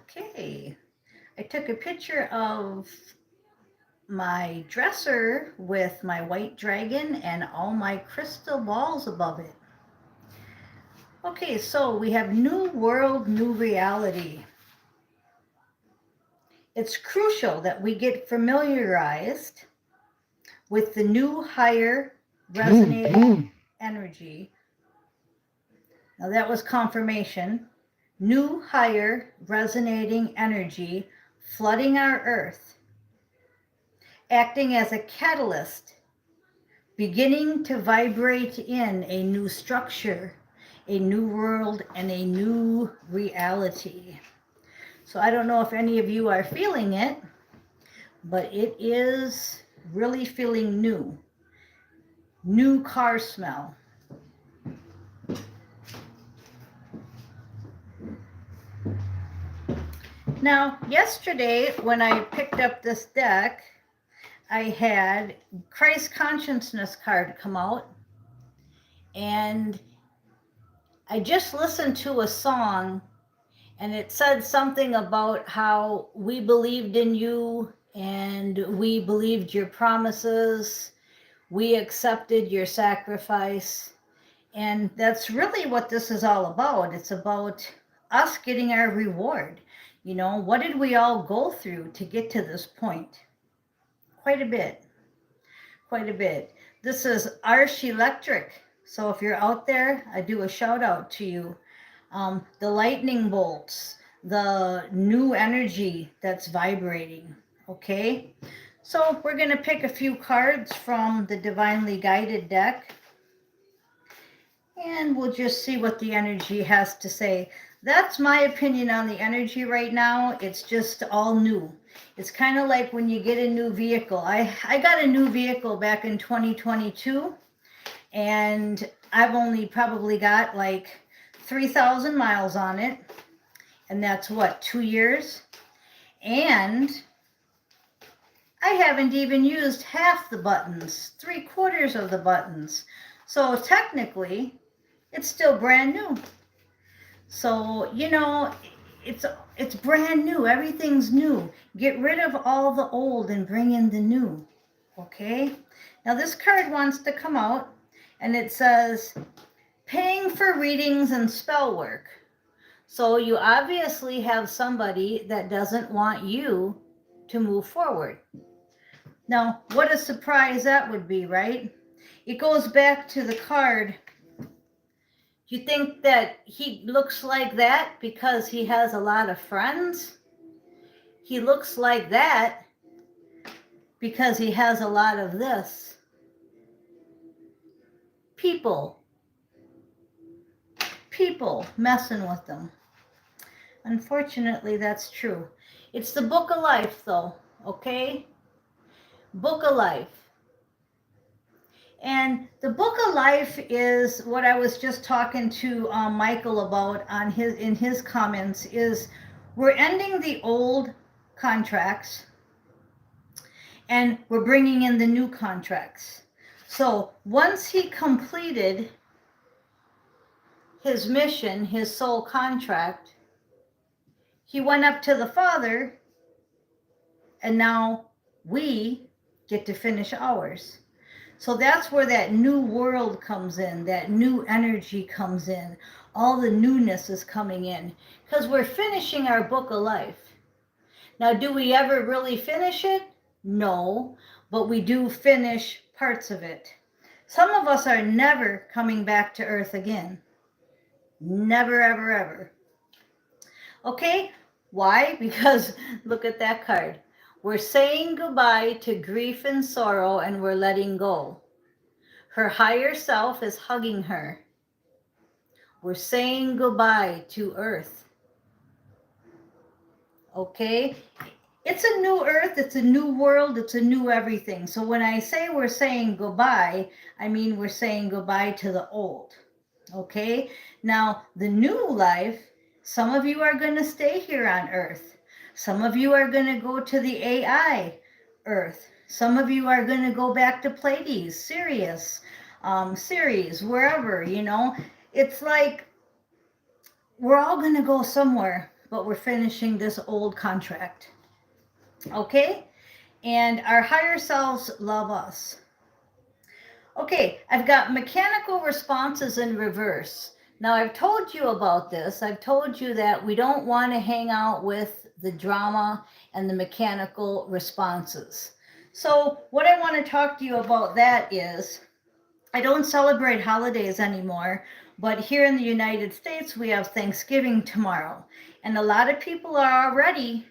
Okay, I took a picture of my dresser with my white dragon and all my crystal balls above it. Okay, so we have new world, new reality. It's crucial that we get familiarized with the new higher resonating energy. Now that was confirmation. New higher resonating energy flooding our earth, acting as a catalyst, beginning to vibrate in a new structure, a new world, and a new reality. So I don't know if any of you are feeling it, but it is really feeling new. New car smell. Now, yesterday when I picked up this deck, I had Christ Consciousness card come out, and I just listened to a song, and it said something about how we believed in you and we believed your promises, we accepted your sacrifice. And that's really what this is all about. It's about us getting our reward. You know, what did we all go through to get to this point? Quite a bit. Quite a bit. This is Arsh Electric. So if you're out there, I do a shout out to you. The lightning bolts, the new energy that's vibrating. Okay? So we're going to pick a few cards from the Divinely Guided deck, and we'll just see what the energy has to say. That's my opinion on the energy right now. It's just all new. It's kind of like when you get a new vehicle. I got a new vehicle back in 2022, and I've only probably got like 3,000 miles on it, and that's what, 2 years? And I haven't even used half the buttons, 3/4 of the buttons. So technically, it's still brand new. So, you know, it's brand new. Everything's new. Get rid of all the old and bring in the new. Okay? Now this card wants to come out, and it says, paying for readings and spell work. So you obviously have somebody that doesn't want you to move forward. Now, what a surprise that would be, right? It goes back to the card. You think that he looks like that because he has a lot of friends? He looks like that because he has a lot of this. People messing with them. Unfortunately, that's true. It's the Book of Life, though, okay? Book of Life. And the Book of Life is what I was just talking to Michael about in his comments, is we're ending the old contracts and we're bringing in the new contracts. So once he completed his mission, his soul contract, he went up to the Father, and now we get to finish ours. So that's where that new world comes in, that new energy comes in. All the newness is coming in because we're finishing our Book of Life. Now, do we ever really finish it? No, but we do finish parts of it. Some of us are never coming back to Earth again. Never, ever, ever. Okay, why? Because look at that card. We're saying goodbye to grief and sorrow, and we're letting go. Her higher self is hugging her. We're saying goodbye to Earth. Okay? It's a new Earth, it's a new world, it's a new everything. So when I say we're saying goodbye, I mean we're saying goodbye to the old. Okay? Now, the new life, some of you are going to stay here on Earth. Some of you are going to go to the AI Earth. Some of you are going to go back to Pleiades, Sirius, Ceres, wherever, you know. It's like we're all going to go somewhere, but we're finishing this old contract. Okay? And our higher selves love us. Okay, I've got mechanical responses in reverse. Now, I've told you about this. I've told you that we don't want to hang out with the drama and the mechanical responses. So what I want to talk to you about that is, I don't celebrate holidays anymore, but here in the United States, we have Thanksgiving tomorrow. And a lot of people are already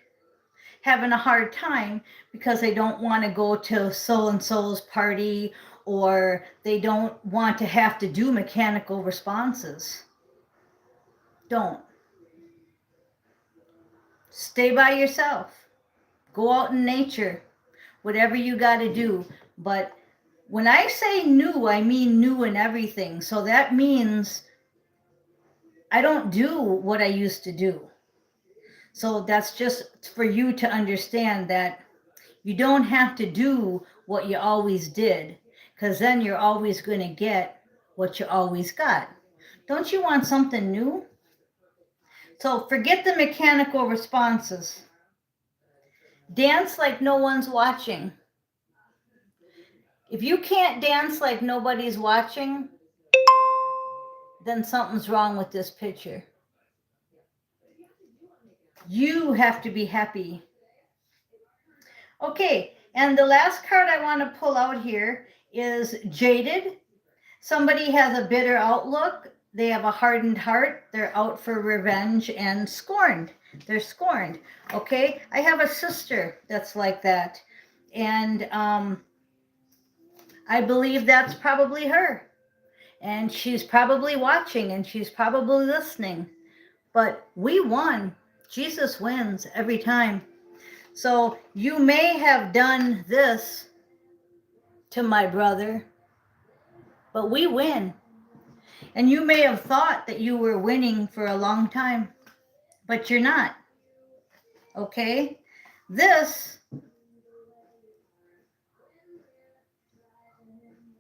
having a hard time because they don't want to go to so-and-so's party, or they don't want to have to do mechanical responses. Don't. Stay by yourself. Go out in nature. Whatever you got to do. But when I say new, I mean new in everything. So that means I don't do what I used to do. So that's just for you to understand that you don't have to do what you always did, because then you're always going to get what you always got. Don't you want something new? So forget the mechanical responses. Dance like no one's watching. If you can't dance like nobody's watching, then something's wrong with this picture. You have to be happy. Okay, and the last card I want to pull out here is Jaded. Somebody has a bitter outlook. They have a hardened heart. They're out for revenge and scorned. They're scorned. Okay, I have a sister that's like that. And I believe that's probably her. And she's probably watching and she's probably listening. But we won. Jesus wins every time. So you may have done this to my brother, but we win. And you may have thought that you were winning for a long time, but you're not. Okay? This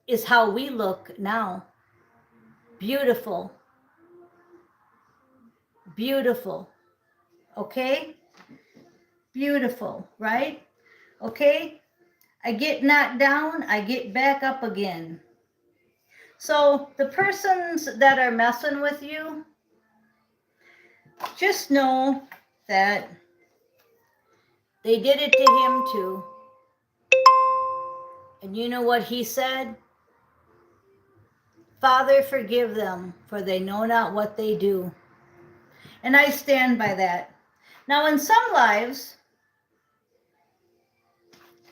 is how we look now. Beautiful. Beautiful. Okay? Beautiful, right? Okay? I get knocked down, I get back up again. So the persons that are messing with you, just know that they did it to him too. And you know what he said? Father, forgive them, for they know not what they do. And I stand by that. Now, in some lives,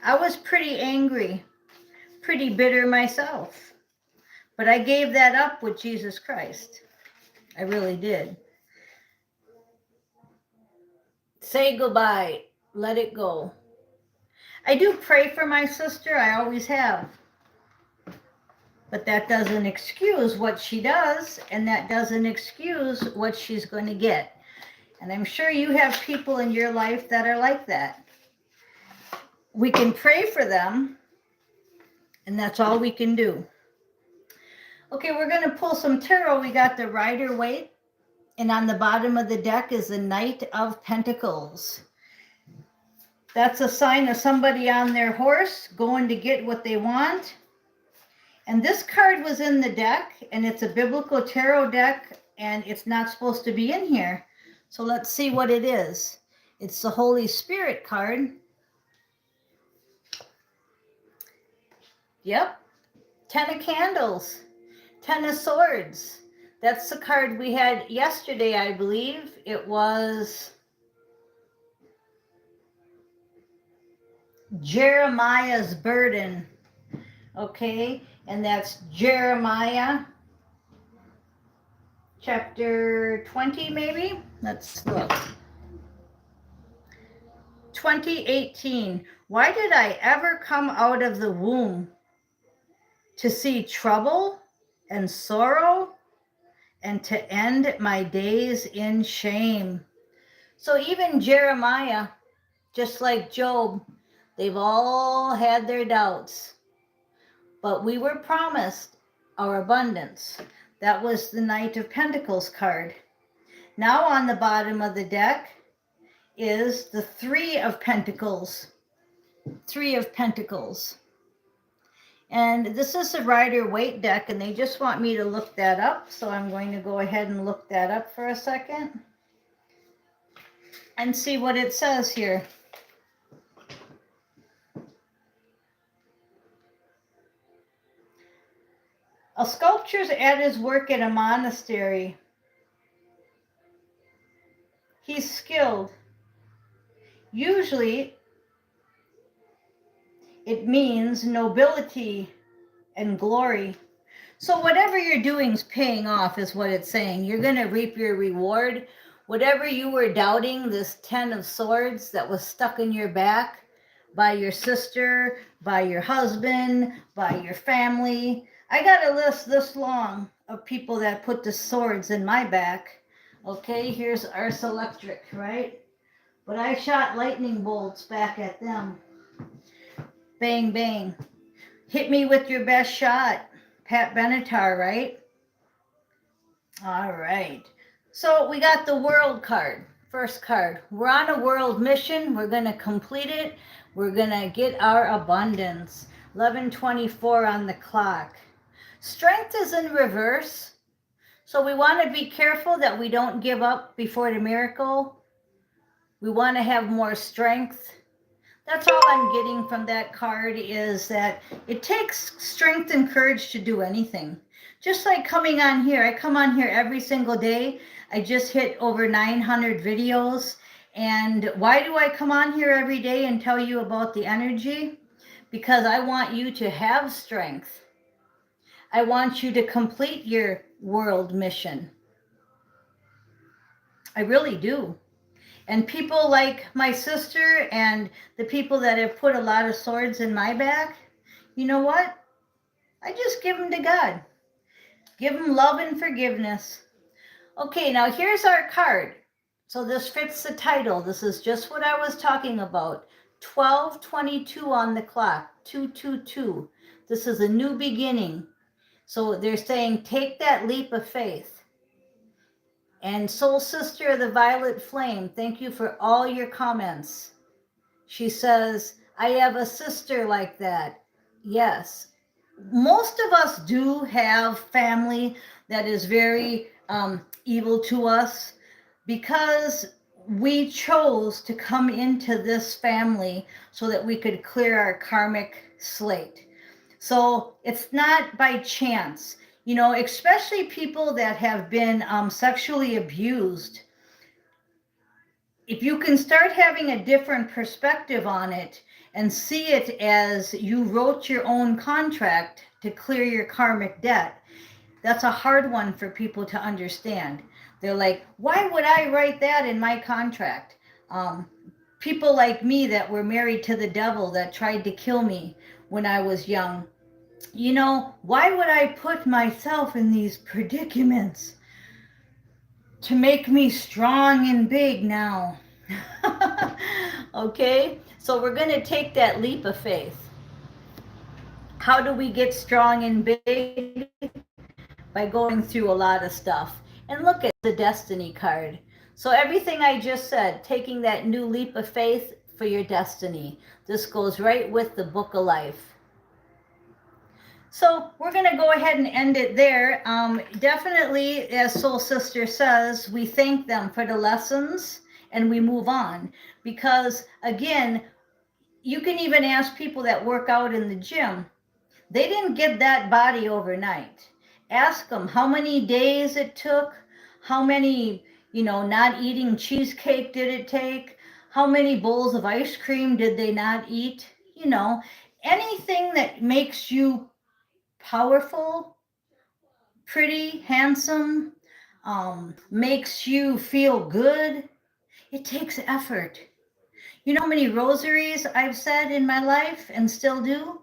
I was pretty angry, pretty bitter myself. But I gave that up with Jesus Christ. I really did. Say goodbye. Let it go. I do pray for my sister. I always have. But that doesn't excuse what she does, and that doesn't excuse what she's going to get. And I'm sure you have people in your life that are like that. We can pray for them, and that's all we can do. Okay, we're going to pull some tarot. We got the Rider-Waite, and on the bottom of the deck is the Knight of Pentacles. That's a sign of somebody on their horse going to get what they want. And this card was in the deck, and it's a biblical tarot deck, and it's not supposed to be in here. So let's see what it is. It's the Holy Spirit card. Yep. 10 of Candles. 10 of Swords. That's the card we had yesterday, I believe. It was Jeremiah's burden. Okay, and that's Jeremiah chapter 20, maybe? Let's look. 20:18. Why did I ever come out of the womb to see trouble and sorrow and to end my days in shame? So even Jeremiah, just like Job, they've all had their doubts. But we were promised our abundance. That was the Knight of Pentacles card. Now on the bottom of the deck is the Three of Pentacles. Three of Pentacles. And this is the Rider-Waite deck, and they just want me to look that up. So I'm going to go ahead and look that up for a second and see what it says here. A sculptor's at his work at a monastery. He's skilled. Usually, it means nobility and glory. So whatever you're doing is paying off, is what it's saying. You're going to reap your reward. Whatever you were doubting, this 10 of Swords that was stuck in your back by your sister, by your husband, by your family. I got a list this long of people that put the swords in my back. Okay, here's Ars Electric, right? But I shot lightning bolts back at them. Bang, bang. Hit me with your best shot. Pat Benatar, right? All right. So we got the World card. First card. We're on a world mission. We're going to complete it. We're going to get our abundance. 11:24 on the clock. Strength is in reverse. So we want to be careful that we don't give up before the miracle. We want to have more strength. That's all I'm getting from that card, is that it takes strength and courage to do anything. Just like coming on here. I come on here every single day. I just hit over 900 videos. And why do I come on here every day and tell you about the energy? Because I want you to have strength. I want you to complete your world mission. I really do. And people like my sister and the people that have put a lot of swords in my back, you know what? I just give them to God. Give them love and forgiveness. Okay, now here's our card. So this fits the title. This is just what I was talking about. 12:22 on the clock, 222. This is a new beginning. So they're saying, take that leap of faith. And Soul Sister of the Violet Flame, thank you for all your comments. She says, I have a sister like that. Yes. Most of us do have family that is very evil to us, because we chose to come into this family so that we could clear our karmic slate. So it's not by chance. You know, especially people that have been sexually abused. If you can start having a different perspective on it and see it as you wrote your own contract to clear your karmic debt, that's a hard one for people to understand. They're like, why would I write that in my contract? People like me that were married to the devil, that tried to kill me when I was young. You know, why would I put myself in these predicaments to make me strong and big now? Okay, so we're going to take that leap of faith. How do we get strong and big? By going through a lot of stuff. And look at the Destiny card. So everything I just said, taking that new leap of faith for your destiny. This goes right with the Book of Life. So we're going to go ahead and end it there. Definitely, as Soul Sister says, we thank them for the lessons and we move on. Because again, you can even ask people that work out in the gym. They didn't get that body overnight. Ask them how many days it took, how many, not eating cheesecake did it take, how many bowls of ice cream did they not eat, anything that makes you powerful, pretty, handsome, makes you feel good, it takes effort. You know how many rosaries I've said in my life and still do?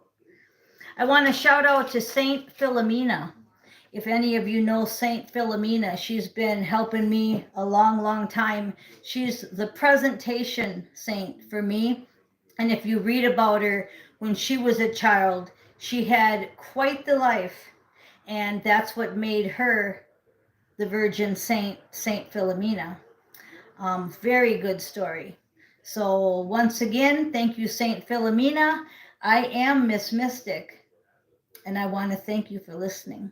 I want to shout out to Saint Philomena. If any of you know Saint Philomena, she's been helping me a long, long time. She's the presentation saint for me. And if you read about her, when she was a child, she had quite the life. And that's what made her the Virgin Saint, Saint Philomena. Very good story. So once again, thank you, Saint Philomena. I am Miss Mystic, and I want to thank you for listening.